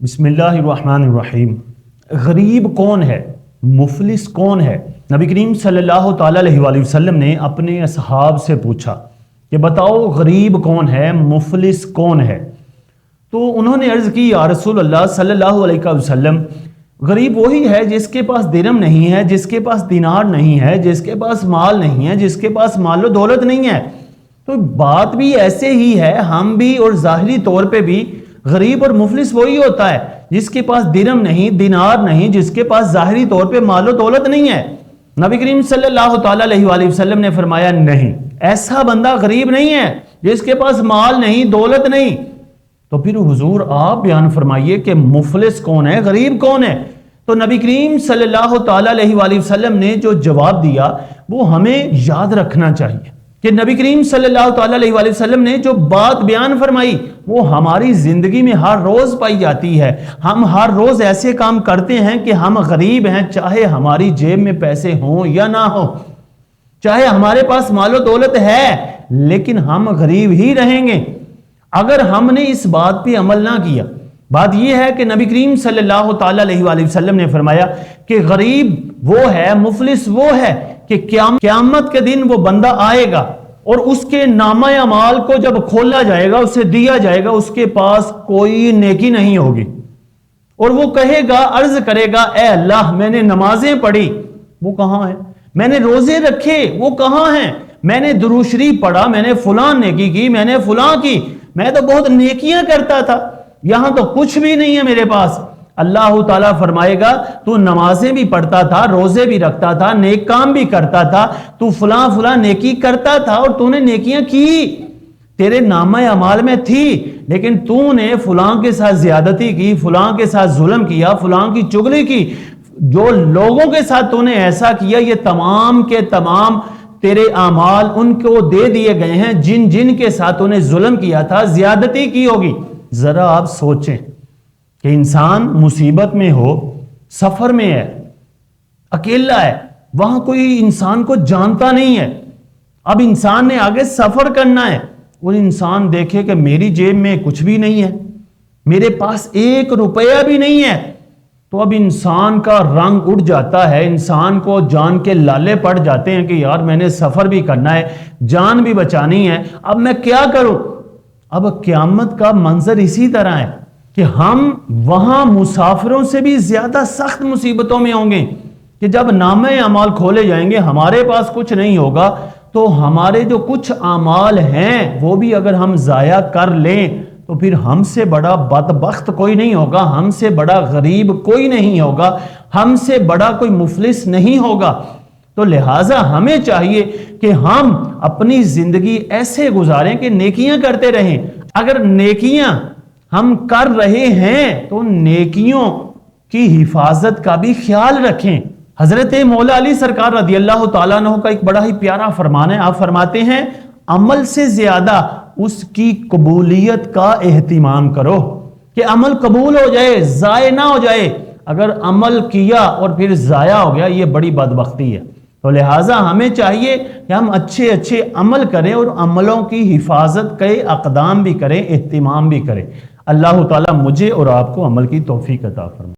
بسم اللہ الرحمن الرحیم۔ غریب کون ہے؟ مفلس کون ہے؟ نبی کریم صلی اللہ تعالیٰ علیہ وآلہ وسلم نے اپنے اصحاب سے پوچھا کہ بتاؤ غریب کون ہے، مفلس کون ہے؟ تو انہوں نے عرض کی یا رسول اللہ صلی اللہ علیہ وسلم، غریب وہی ہے جس کے پاس درہم نہیں ہے، جس کے پاس دینار نہیں ہے، جس کے پاس مال نہیں ہے، جس کے پاس مال و دولت نہیں ہے۔ تو بات بھی ایسے ہی ہے، ہم بھی اور ظاہری طور پہ بھی غریب اور مفلس وہی ہوتا ہے جس کے پاس درہم نہیں، دینار نہیں، جس کے پاس ظاہری طور پہ مال و دولت نہیں ہے۔ نبی کریم صلی اللہ تعالیٰ علیہ وآلہ وسلم نے فرمایا نہیں، ایسا بندہ غریب نہیں ہے جس کے پاس مال نہیں، دولت نہیں۔ تو پھر حضور آپ بیان فرمائیے کہ مفلس کون ہے، غریب کون ہے؟ تو نبی کریم صلی اللہ تعالیٰ علیہ وآلہ وسلم نے جو جواب دیا وہ ہمیں یاد رکھنا چاہیے کہ نبی کریم صلی اللہ تعالیٰ علیہ وآلہ وسلم نے جو بات بیان فرمائی وہ ہماری زندگی میں ہر روز پائی جاتی ہے۔ ہم ہر روز ایسے کام کرتے ہیں کہ ہم غریب ہیں، چاہے ہماری جیب میں پیسے ہوں یا نہ ہوں، چاہے ہمارے پاس مال و دولت ہے، لیکن ہم غریب ہی رہیں گے اگر ہم نے اس بات پہ عمل نہ کیا۔ بات یہ ہے کہ نبی کریم صلی اللہ تعالیٰ علیہ وآلہ وسلم نے فرمایا کہ غریب وہ ہے، مفلس وہ ہے کہ قیامت کے دن وہ بندہ آئے گا اور اس کے نامہ اعمال کو جب کھولا جائے گا، اسے دیا جائے گا، اس کے پاس کوئی نیکی نہیں ہوگی، اور وہ کہے گا، عرض کرے گا، اے اللہ میں نے نمازیں پڑھی، وہ کہاں ہیں؟ میں نے روزے رکھے، وہ کہاں ہیں؟ میں نے درود شریف پڑھا، میں نے فلاں نیکی کی، میں نے فلاں کی، میں تو بہت نیکیاں کرتا تھا، یہاں تو کچھ بھی نہیں ہے میرے پاس۔ اللہ تعالیٰ فرمائے گا تو نمازیں بھی پڑھتا تھا، روزے بھی رکھتا تھا، نیک کام بھی کرتا تھا، تو فلاں فلاں نیکی کرتا تھا اور تو نے نیکیاں کی، تیرے نامہ اعمال میں تھی، لیکن تو نے فلاں کے ساتھ زیادتی کی، فلاں کے ساتھ ظلم کیا، فلاں کی چغلی کی، جو لوگوں کے ساتھ تو نے ایسا کیا، یہ تمام کے تمام تیرے اعمال ان کو دے دیے گئے ہیں جن جن کے ساتھ تو نے ظلم کیا تھا، زیادتی کی ہوگی۔ ذرا آپ سوچیں کہ انسان مصیبت میں ہو، سفر میں ہے، اکیلا ہے، وہاں کوئی انسان کو جانتا نہیں ہے، اب انسان نے آگے سفر کرنا ہے اور انسان دیکھے کہ میری جیب میں کچھ بھی نہیں ہے، میرے پاس 1 روپیہ بھی نہیں ہے، تو اب انسان کا رنگ اڑ جاتا ہے، انسان کو جان کے لالے پڑ جاتے ہیں کہ یار میں نے سفر بھی کرنا ہے، جان بھی بچانی ہے، اب میں کیا کروں؟ اب قیامت کا منظر اسی طرح ہے کہ ہم وہاں مسافروں سے بھی زیادہ سخت مصیبتوں میں ہوں گے کہ جب نامہ اعمال کھولے جائیں گے، ہمارے پاس کچھ نہیں ہوگا، تو ہمارے جو کچھ اعمال ہیں وہ بھی اگر ہم ضائع کر لیں تو پھر ہم سے بڑا بدبخت کوئی نہیں ہوگا، ہم سے بڑا غریب کوئی نہیں ہوگا، ہم سے بڑا کوئی مفلس نہیں ہوگا۔ تو لہٰذا ہمیں چاہیے کہ ہم اپنی زندگی ایسے گزاریں کہ نیکیاں کرتے رہیں۔ اگر نیکیاں ہم کر رہے ہیں تو نیکیوں کی حفاظت کا بھی خیال رکھیں۔ حضرت مولا علی سرکار رضی اللہ تعالیٰ عنہ کا ایک بڑا ہی پیارا فرمان ہے، آپ فرماتے ہیں عمل سے زیادہ اس کی قبولیت کا اہتمام کرو، کہ عمل قبول ہو جائے، ضائع نہ ہو جائے۔ اگر عمل کیا اور پھر ضائع ہو گیا، یہ بڑی بدبختی ہے۔ تو لہٰذا ہمیں چاہیے کہ ہم اچھے اچھے عمل کریں اور عملوں کی حفاظت کے اقدام بھی کریں، اہتمام بھی کریں۔ اللہ تعالیٰ مجھے اور آپ کو عمل کی توفیق عطا فرمائے۔